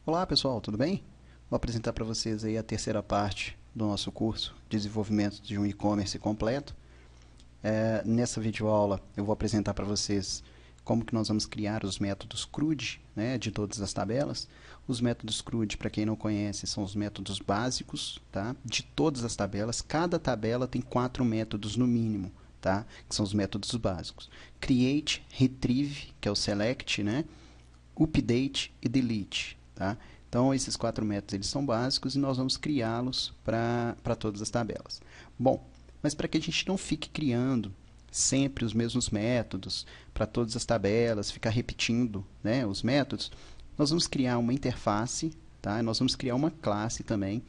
Olá pessoal, tudo bem? Vou apresentar para vocês aí a terceira parte do nosso curso Desenvolvimento de um E-Commerce completo. Nessa videoaula eu vou apresentar para vocês como que nós vamos criar os métodos CRUD, né, de todas as tabelas. Os métodos CRUD, para quem não conhece, são os métodos básicos, tá, de todas as tabelas. Cada tabela tem 4 métodos no mínimo, tá, que são os métodos básicos. Create, Retrieve, que é o Select, né, Update e Delete. Tá? Então, esses 4 métodos eles são básicos e nós vamos criá-los para todas as tabelas. Bom, mas para que a gente não fique criando sempre os mesmos métodos para todas as tabelas, ficar repetindo, né, os métodos, nós vamos criar uma interface, tá? Nós vamos criar uma classe também,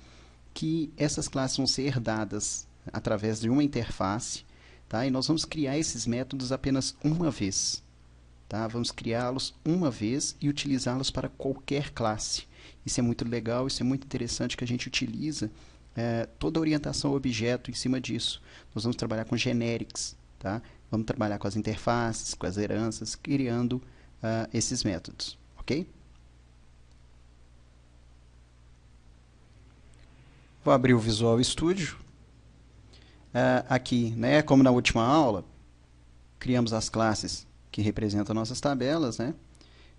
que essas classes vão ser herdadas através de uma interface, tá? E nós vamos criar esses métodos apenas uma vez. Tá? Vamos criá-los uma vez e utilizá-los para qualquer classe. Isso é muito legal, isso é muito interessante que a gente utiliza toda a orientação ao objeto em cima disso. Nós vamos trabalhar com generics, tá? Vamos trabalhar com as interfaces, com as heranças, criando esses métodos, ok? Vou abrir o Visual Studio. Aqui, né, como na última aula, criamos as classes que representam nossas tabelas, né?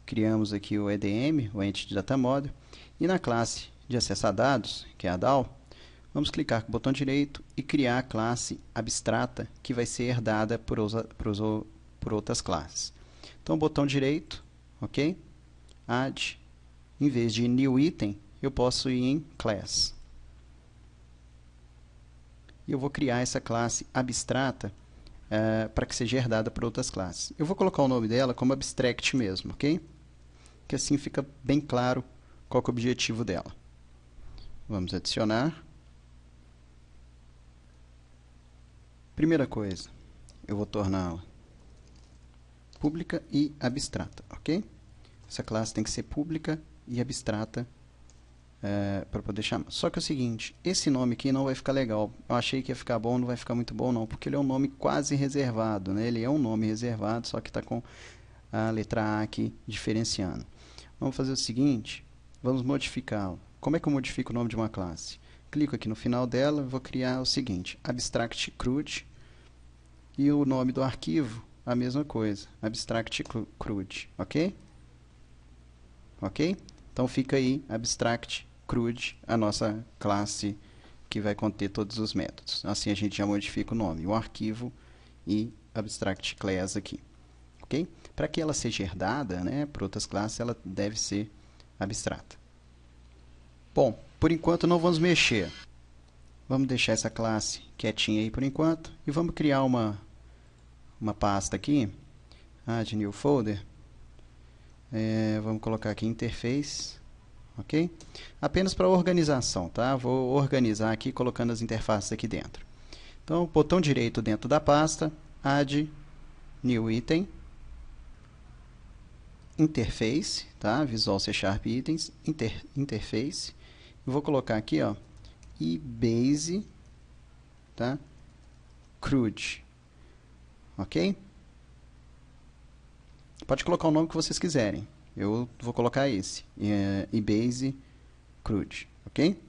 Criamos aqui o EDM, o Entity Data Model, e na classe de acesso a dados, que é a DAO, vamos clicar com o botão direito e criar a classe abstrata que vai ser herdada por outras classes. Então, botão direito, ok? Add, em vez de New Item, eu posso ir em Class. E eu vou criar essa classe abstrata para que seja herdada por outras classes. Eu vou colocar o nome dela como Abstract mesmo, ok? Que assim fica bem claro qual é o objetivo dela. Vamos adicionar. Primeira coisa, eu vou torná-la pública e abstrata, ok? Essa classe tem que ser pública e abstrata para poder chamar. Só que é o seguinte, esse nome aqui não vai ficar legal. Eu achei que ia ficar bom, não vai ficar muito bom não, porque ele é um nome quase reservado, né? Ele é um nome reservado, só que está com a letra A aqui diferenciando. Vamos fazer o seguinte, vamos modificá-lo. Como é que eu modifico o nome de uma classe? Clico aqui no final dela, vou criar o seguinte, Abstract CRUD, e o nome do arquivo, a mesma coisa, Abstract CRUD, ok? Ok? Então fica aí, Abstract CRUD, a nossa classe que vai conter todos os métodos. Assim a gente já modifica o nome, o arquivo e Abstract Class aqui. Okay? Para que ela seja herdada, né, por outras classes, ela deve ser abstrata. Bom, por enquanto não vamos mexer. Vamos deixar essa classe quietinha aí por enquanto e vamos criar uma pasta aqui, Add New Folder. Vamos colocar aqui Interface, ok? Apenas para organização, tá? Vou organizar aqui colocando as interfaces aqui dentro. Então, botão direito dentro da pasta, Add New Item, Interface, tá? Visual C Sharp Items, Interface. Eu vou colocar aqui, ó, eBase, tá? CRUD, ok? Pode colocar o nome que vocês quiserem. Eu vou colocar esse, eBase CRUD, ok?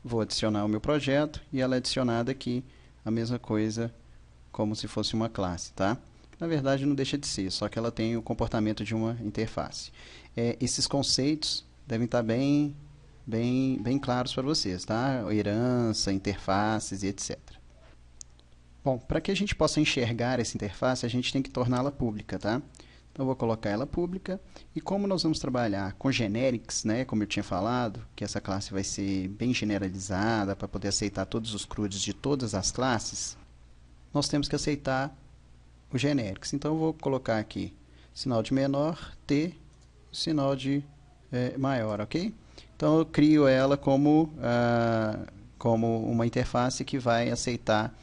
Vou adicionar o meu projeto e ela é adicionada aqui a mesma coisa como se fosse uma classe, tá? Na verdade não deixa de ser, só que ela tem o comportamento de uma interface. Esses conceitos devem estar bem claros para vocês, tá? Herança, interfaces e etc. Bom, para que a gente possa enxergar essa interface, a gente tem que torná-la pública, tá? Então, eu vou colocar ela pública, e como nós vamos trabalhar com generics, né, como eu tinha falado, que essa classe vai ser bem generalizada para poder aceitar todos os CRUDs de todas as classes, nós temos que aceitar o generics. Então, eu vou colocar aqui sinal de menor, T, sinal de maior, ok? Então, eu crio ela como uma interface que vai aceitar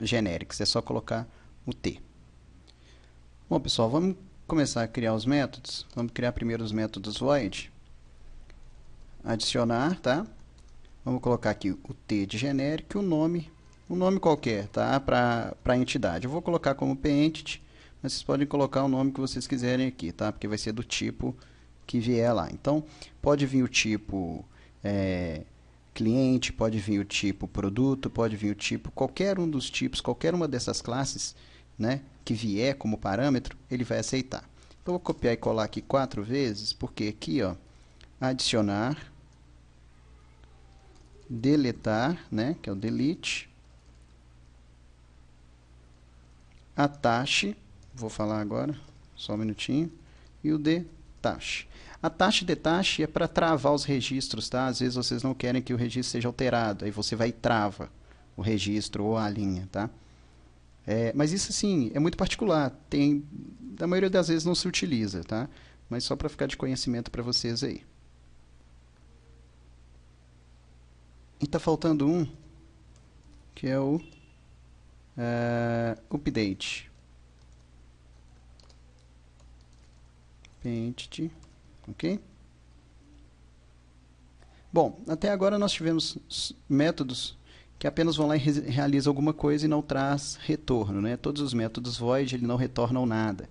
generics. É só colocar o T. Bom, pessoal, vamos começar a criar os métodos. Vamos criar primeiro os métodos void. Adicionar, tá? Vamos colocar aqui o T de genérico e um nome qualquer, tá? Para a entidade. Eu vou colocar como pEntity, mas vocês podem colocar o nome que vocês quiserem aqui, tá? Porque vai ser do tipo que vier lá. Então, pode vir o tipo cliente, pode vir o tipo produto, pode vir o tipo, qualquer um dos tipos, qualquer uma dessas classes, né, que vier como parâmetro, ele vai aceitar. Então, vou copiar e colar aqui 4 vezes, porque aqui, ó, adicionar, deletar, né, que é o delete, atache, vou falar agora, só um minutinho, e o detache. Atache e detache é para travar os registros, tá? Às vezes vocês não querem que o registro seja alterado, aí você vai e trava o registro ou a linha, tá? Mas isso, assim, é muito particular, da maioria das vezes não se utiliza, tá? Mas só para ficar de conhecimento para vocês aí. E tá faltando um, que é o update. Entity, ok? Bom, até agora nós tivemos métodos que apenas vão lá e realizam alguma coisa e não traz retorno, né? Todos os métodos void ele não retornam nada.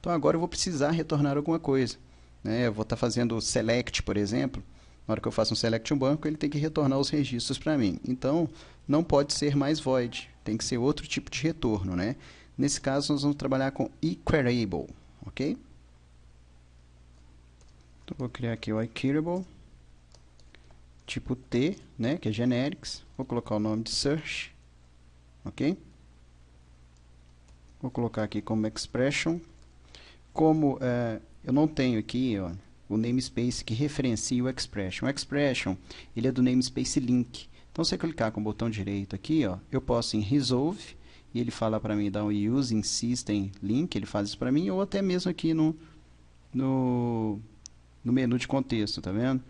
Então agora eu vou precisar retornar alguma coisa, né? Eu vou estar fazendo select, por exemplo. Na hora que eu faço um select um banco, ele tem que retornar os registros para mim. Então não pode ser mais void, tem que ser outro tipo de retorno, né? Nesse caso nós vamos trabalhar com equerable, ok? Então, vou criar aqui o iQueryable, tipo T, né, que é generics. Vou colocar o nome de search, ok? Vou colocar aqui como expression. Como eu não tenho aqui, ó, o namespace que referencia o expression. O expression, ele é do namespace link. Então, se eu clicar com o botão direito aqui, ó, eu posso em resolve, e ele fala para mim dar um using system link, ele faz isso para mim, ou até mesmo aqui no menu de contexto, tá vendo?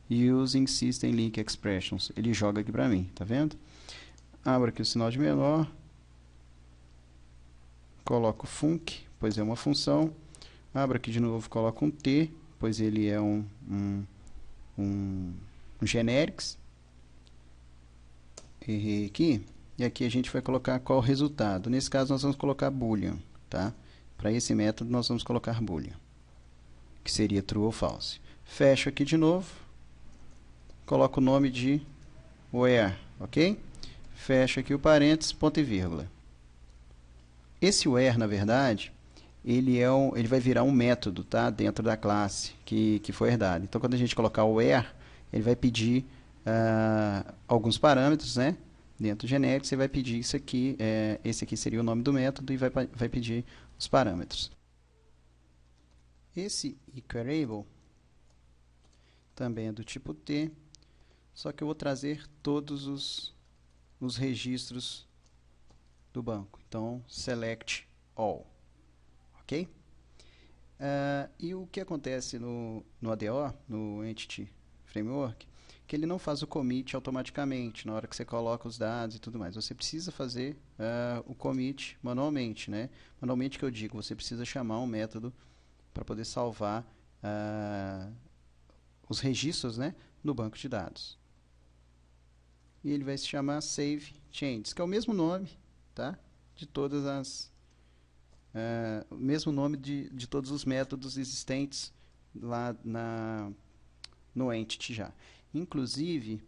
Using System Link Expressions. Ele joga aqui para mim, tá vendo? Abro aqui o sinal de menor. Coloco func, pois é uma função. Abro aqui de novo, coloco um T, pois ele é um generics. Errei aqui. E aqui a gente vai colocar qual o resultado. Nesse caso nós vamos colocar boolean, tá? Para esse método nós vamos colocar boolean, que seria true ou false. Fecho aqui de novo. Coloco o nome de where, ok? Fecho aqui o parênteses, ponto e vírgula. Esse where, na verdade, ele vai virar um método, tá? Dentro da classe que foi herdada. Então, quando a gente colocar o where, ele vai pedir alguns parâmetros, né? Dentro do genérico, você vai pedir isso aqui, esse aqui seria o nome do método e vai pedir os parâmetros. Esse equerable também é do tipo T, só que eu vou trazer todos os registros do banco. Então, select all. Ok? E o que acontece no ADO, no Entity Framework, que ele não faz o commit automaticamente na hora que você coloca os dados e tudo mais. Você precisa fazer o commit manualmente, né? Manualmente que eu digo, você precisa chamar um método para poder salvar os registros, né, no banco de dados. E ele vai se chamar save changes, que é o mesmo nome, tá? De todas as o mesmo nome de todos os métodos existentes lá no entity já. Inclusive,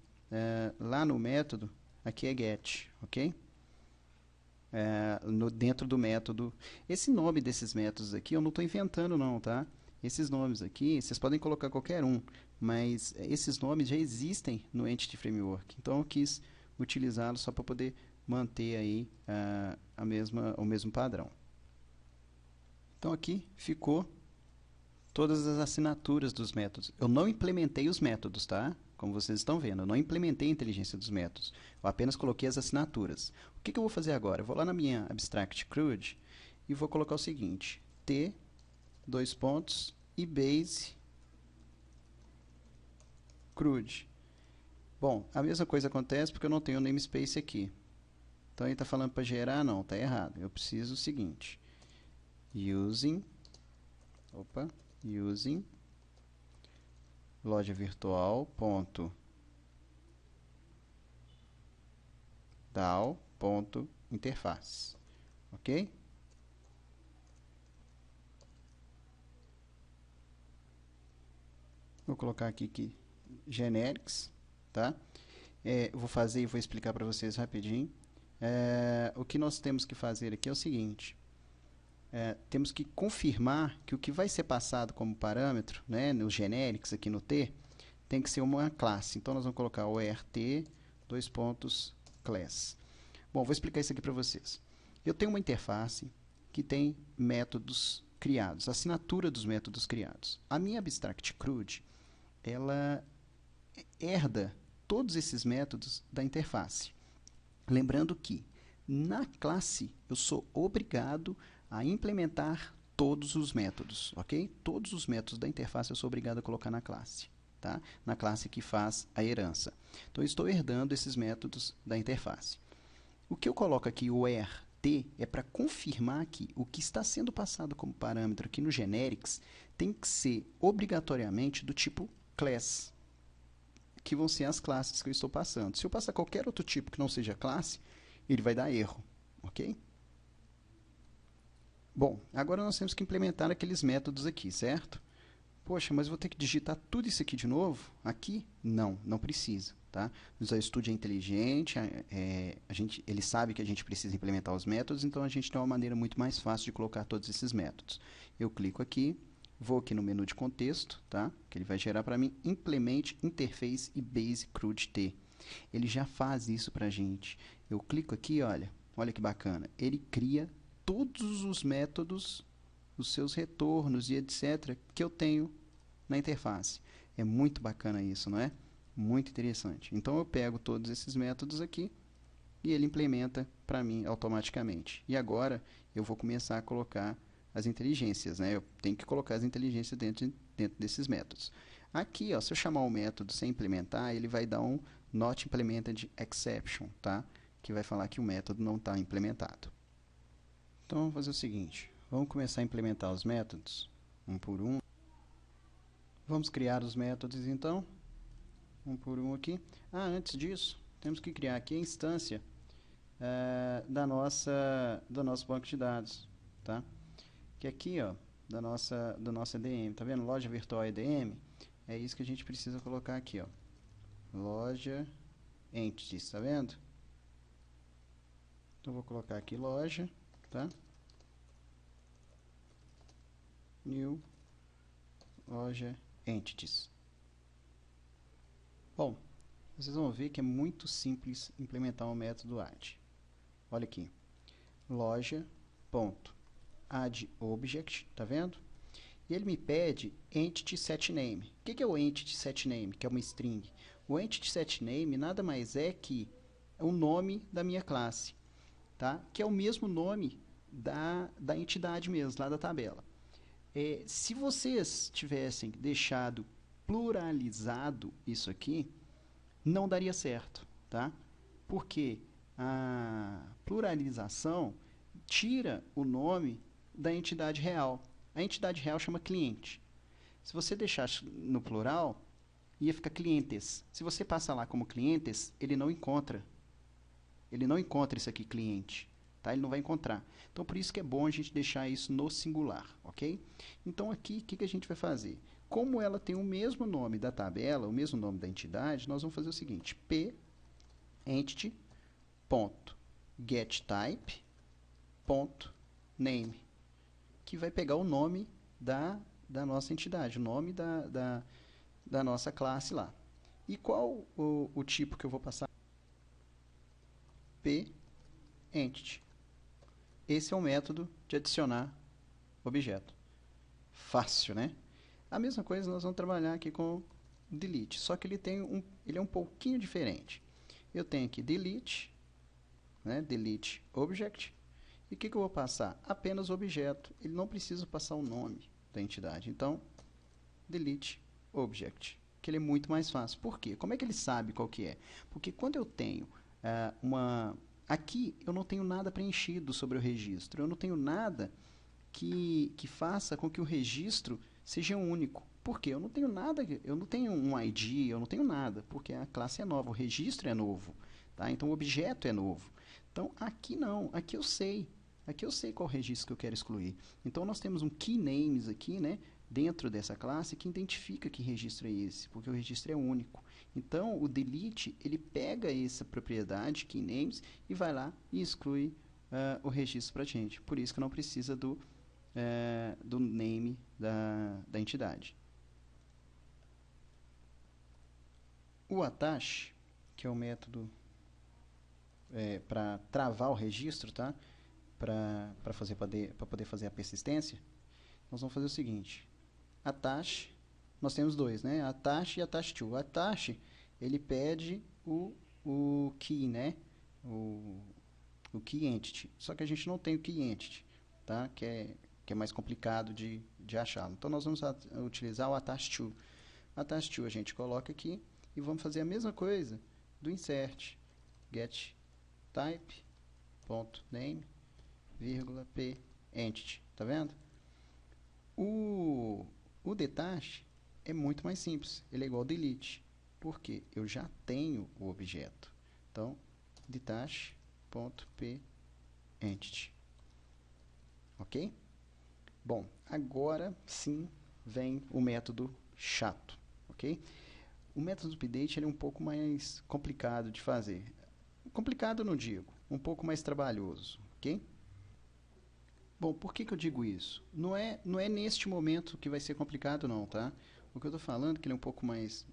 lá no método, aqui é get, ok? Dentro do método. Esse nome desses métodos aqui eu não estou inventando não, tá? Esses nomes aqui, vocês podem colocar qualquer um, mas esses nomes já existem no Entity Framework. Então eu quis utilizá-los só para poder manter aí o mesmo padrão. Então aqui ficou todas as assinaturas dos métodos. Eu não implementei os métodos, tá? Como vocês estão vendo, eu não implementei a inteligência dos métodos. Eu apenas coloquei as assinaturas. O que eu vou fazer agora? Eu vou lá na minha abstract CRUD e vou colocar o seguinte: T, dois pontos, e base CRUD. Bom, a mesma coisa acontece porque eu não tenho namespace aqui. Então ele está falando para gerar, não, está errado. Eu preciso o seguinte: using loja virtual ponto DAO ponto interface, ok? Vou colocar aqui que generics, tá? Eu vou fazer e vou explicar para vocês rapidinho. O que nós temos que fazer aqui é o seguinte: temos que confirmar que o que vai ser passado como parâmetro, né, nos generics aqui no T, tem que ser uma classe. Então, nós vamos colocar o ERT, dois pontos, class. Bom, vou explicar isso aqui para vocês. Eu tenho uma interface que tem métodos criados, assinatura dos métodos criados. A minha Abstract CRUD, ela herda todos esses métodos da interface. Lembrando que, na classe, eu sou obrigado a implementar todos os métodos, ok? Todos os métodos da interface eu sou obrigado a colocar na classe, tá? Na classe que faz a herança. Então, eu estou herdando esses métodos da interface. O que eu coloco aqui, o ERT, é para confirmar que o que está sendo passado como parâmetro aqui no generics tem que ser obrigatoriamente do tipo class, que vão ser as classes que eu estou passando. Se eu passar qualquer outro tipo que não seja classe, ele vai dar erro, ok? Bom, agora nós temos que implementar aqueles métodos aqui, certo? Poxa, mas eu vou ter que digitar tudo isso aqui de novo? Aqui? Não, não precisa, tá? O Visual Studio é inteligente, ele sabe que a gente precisa implementar os métodos, então a gente tem uma maneira muito mais fácil de colocar todos esses métodos. Eu clico aqui, vou aqui no menu de contexto, tá? Que ele vai gerar para mim Implement Interface e Base CRUD T. Ele já faz isso para a gente. Eu clico aqui, olha que bacana. Ele cria todos os métodos, os seus retornos e etc. que eu tenho na interface. É muito bacana isso, não é? Muito interessante. Então eu pego todos esses métodos aqui e ele implementa para mim automaticamente. E agora eu vou começar a colocar as inteligências, né? Eu tenho que colocar as inteligências dentro desses métodos. Aqui, ó, se eu chamar o método sem implementar, ele vai dar um not implemented exception, tá? Que vai falar que o método não está implementado. Então vamos fazer o seguinte, vamos começar a implementar os métodos, um por um. Vamos criar os métodos então, um por um aqui. Antes disso, temos que criar aqui a instância do nosso banco de dados, tá? Que aqui, ó, do nosso EDM, tá vendo? Loja virtual EDM, é isso que a gente precisa colocar aqui, ó. Loja entities, tá vendo? Então vou colocar aqui loja, tá? New loja entities. Bom, vocês vão ver que é muito simples implementar um método add. Olha aqui, loja.addObject, tá vendo? E ele me pede entity setName. O que é o entity setName? Que é uma string. O entity setName nada mais é que o nome da minha classe, tá? Que é o mesmo nome da entidade mesmo, lá da tabela. Se vocês tivessem deixado pluralizado isso aqui, não daria certo, tá? Porque a pluralização tira o nome da entidade real. A entidade real chama cliente. Se você deixasse no plural, ia ficar clientes. Se você passar lá como clientes, ele não encontra. Ele não encontra isso aqui, cliente. Tá? Ele não vai encontrar. Então, por isso que é bom a gente deixar isso no singular, ok? Então, aqui, o que a gente vai fazer? Como ela tem o mesmo nome da tabela, o mesmo nome da entidade, nós vamos fazer o seguinte, p_entity.getType.name, que vai pegar o nome da nossa entidade, o nome da nossa classe lá. E qual o tipo que eu vou passar? p_entity. Esse é o método de adicionar objeto. Fácil, né? A mesma coisa nós vamos trabalhar aqui com delete, só que ele é um pouquinho diferente. Eu tenho aqui delete, né? Delete object. E o que eu vou passar? Apenas objeto. Ele não precisa passar o nome da entidade. Então, delete object, que ele é muito mais fácil. Por quê? Como é que ele sabe qual que é? Porque quando eu tenho aqui eu não tenho nada preenchido sobre o registro. Eu não tenho nada que faça com que o registro seja único. Por quê? Eu não tenho nada, eu não tenho um ID, eu não tenho nada, porque a classe é nova, o registro é novo, tá? Então o objeto é novo. Então aqui não, aqui eu sei qual registro que eu quero excluir. Então nós temos um key names aqui, né? dentro dessa classe que identifica que registro é esse, porque o registro é único. Então, o delete, ele pega essa propriedade, keyNames, e vai lá e exclui o registro para a gente. Por isso que não precisa do name da entidade. O attach, que é o método para travar o registro, tá? Para poder fazer a persistência, nós vamos fazer o seguinte: attach, nós temos dois, né? Attach e attach to. Attach, ele pede o key, né? O key entity. Só que a gente não tem o key entity, tá? Que é mais complicado de achá-lo. Então nós vamos utilizar o attach to. Attach to a gente coloca aqui e vamos fazer a mesma coisa do insert. Get type ponto name vírgula p entity. Tá vendo? O detach é muito mais simples. Ele é igual ao delete. Por quê? Eu já tenho o objeto. Então, detach.p entity. Ok? Bom, agora sim vem o método chato. Ok? O método update ele é um pouco mais complicado de fazer. Complicado eu não digo, um pouco mais trabalhoso. Ok? Bom, por que eu digo isso? Não é neste momento que vai ser complicado não, tá? O que eu estou falando que ele é um pouco mais...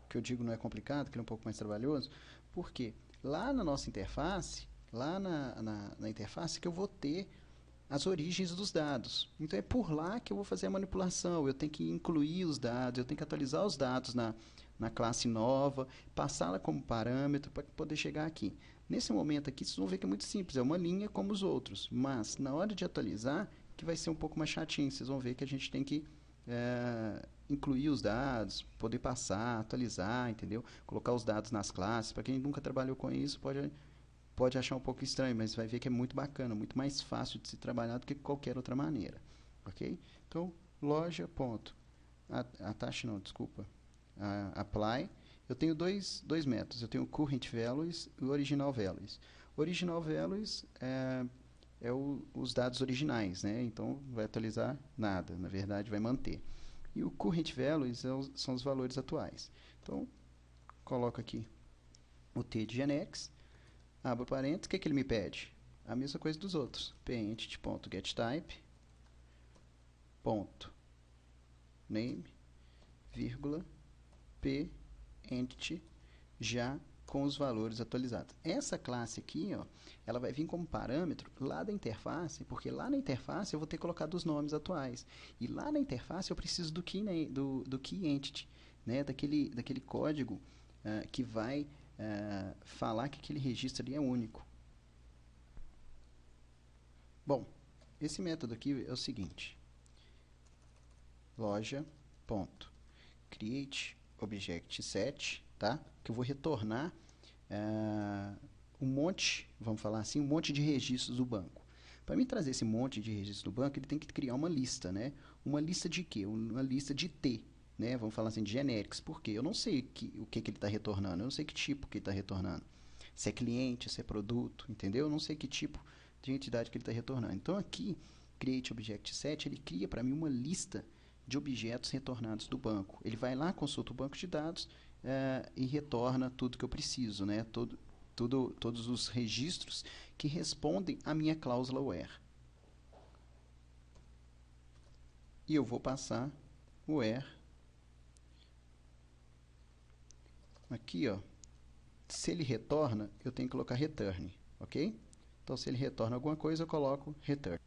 que eu digo não é complicado, que ele é um pouco mais trabalhoso, porque lá na nossa interface, lá na interface que eu vou ter as origens dos dados. Então é por lá que eu vou fazer a manipulação, eu tenho que incluir os dados, eu tenho que atualizar os dados na classe nova, passá-la como parâmetro para poder chegar aqui. Nesse momento aqui, vocês vão ver que é muito simples, é uma linha como os outros, mas na hora de atualizar, que vai ser um pouco mais chatinho, vocês vão ver que a gente tem que incluir os dados, poder passar, atualizar, entendeu? Colocar os dados nas classes. Para quem nunca trabalhou com isso, pode achar um pouco estranho, mas vai ver que é muito bacana, muito mais fácil de se trabalhar do que qualquer outra maneira. Ok? Então, loja, ponto. Attach não, desculpa. Apply. Eu tenho dois métodos. Eu tenho o current values e o original values. Original values os dados originais, né? Então, vai atualizar nada. Na verdade, vai manter. E o current values são os valores atuais. Então, coloco aqui o T de genex, abro parênteses, o que ele me pede? A mesma coisa dos outros. pentity.getType, ponto, name, vírgula, pentity, já com os valores atualizados. Essa classe aqui, ó, ela vai vir como parâmetro lá da interface, porque lá na interface eu vou ter colocado os nomes atuais. E lá na interface eu preciso do key, do key entity, né, daquele código que vai falar que aquele registro ali é único. Bom, esse método aqui é o seguinte: loja.create object set, tá? Que eu vou retornar um monte, vamos falar assim, um monte de registros do banco. Para mim trazer esse monte de registros do banco, ele tem que criar uma lista, né? Uma lista de quê? Uma lista de T, né? Vamos falar assim, de generics. Por quê? Eu não sei o que ele está retornando, eu não sei que tipo que ele está retornando. Se é cliente, se é produto, entendeu? Eu não sei que tipo de entidade que ele está retornando. Então aqui, create object set, ele cria para mim uma lista de objetos retornados do banco. Ele vai lá, consulta o banco de dados e retorna tudo que eu preciso, né? Todos os registros que respondem à minha cláusula where. E eu vou passar o where aqui, ó. Se ele retorna, eu tenho que colocar return, ok? Então, se ele retorna alguma coisa, eu coloco return.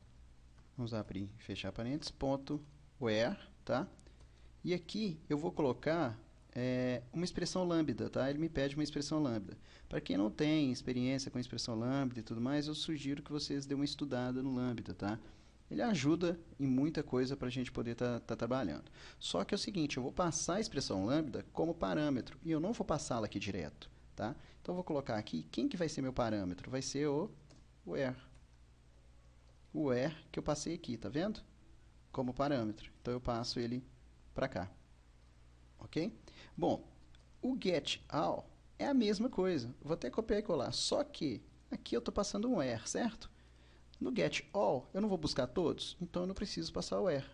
Vamos abrir e fechar parênteses, ponto where, tá? E aqui eu vou colocar uma expressão lambda, tá? Ele me pede uma expressão lambda. Para quem não tem experiência com expressão lambda e tudo mais, eu sugiro que vocês dêem uma estudada no lambda, tá? Ele ajuda em muita coisa para a gente poder estar trabalhando. Só que é o seguinte, eu vou passar a expressão lambda como parâmetro e eu não vou passá-la aqui direto, tá? Então eu vou colocar aqui, quem que vai ser meu parâmetro? Vai ser o where. O where que eu passei aqui, tá vendo? Como parâmetro. Então eu passo ele para cá. Ok? Bom, o get all é a mesma coisa. Vou até copiar e colar. Só que aqui eu estou passando um where, certo? No get all, eu não vou buscar todos, então eu não preciso passar o where.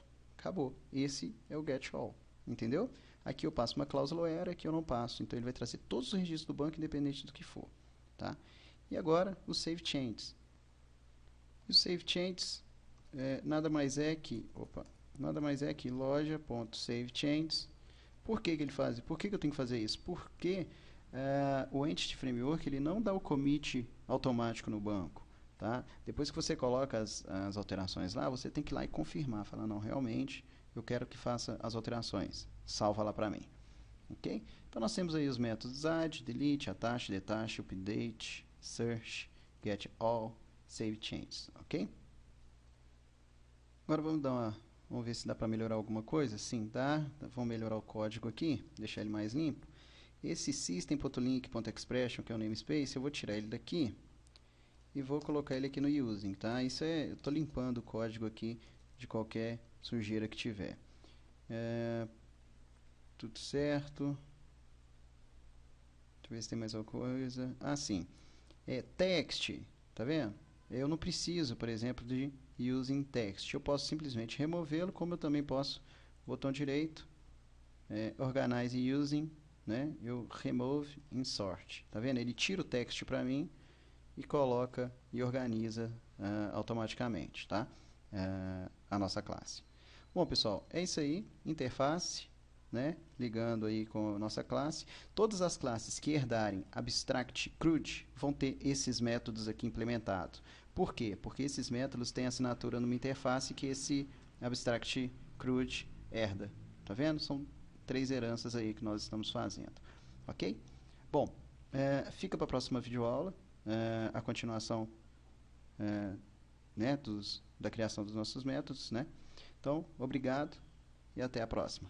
Acabou. Esse é o get all. Entendeu? Aqui eu passo uma cláusula where, aqui eu não passo. Então ele vai trazer todos os registros do banco, independente do que for. Tá? E agora o save changes. E o save changes nada mais é que loja.savechanges. Por que ele faz? Por que eu tenho que fazer isso? Porque o Entity Framework ele não dá o commit automático no banco. Tá? Depois que você coloca as alterações lá, você tem que ir lá e confirmar. Falar, não, realmente eu quero que faça as alterações. Salva lá para mim. Okay? Então nós temos aí os métodos add, delete, attach, detach, update, search, get all, save changes. Ok? Agora vamos ver se dá para melhorar alguma coisa. Sim, dá. Vamos melhorar o código aqui, deixar ele mais limpo. Esse system.link.expression, que é o namespace, eu vou tirar ele daqui e vou colocar ele aqui no using, tá? Eu estou limpando o código aqui de qualquer sujeira que tiver. Tudo certo. Deixa eu ver se tem mais alguma coisa. Ah, sim. Text, tá vendo? Eu não preciso, por exemplo, de using text. Eu posso simplesmente removê-lo, como eu também posso, botão direito, organize using, né? Eu remove insert. Tá vendo? Ele tira o text para mim e coloca e organiza automaticamente, tá? A nossa classe. Bom, pessoal, é isso aí. Interface, né? Ligando aí com a nossa classe. Todas as classes que herdarem abstract CRUD vão ter esses métodos aqui implementados. Por quê? Porque esses métodos têm assinatura numa interface que esse abstract CRUD herda. Tá vendo? São 3 heranças aí que nós estamos fazendo. Ok? Bom, fica para a próxima videoaula a continuação né, da criação dos nossos métodos. Né? Então, obrigado e até a próxima.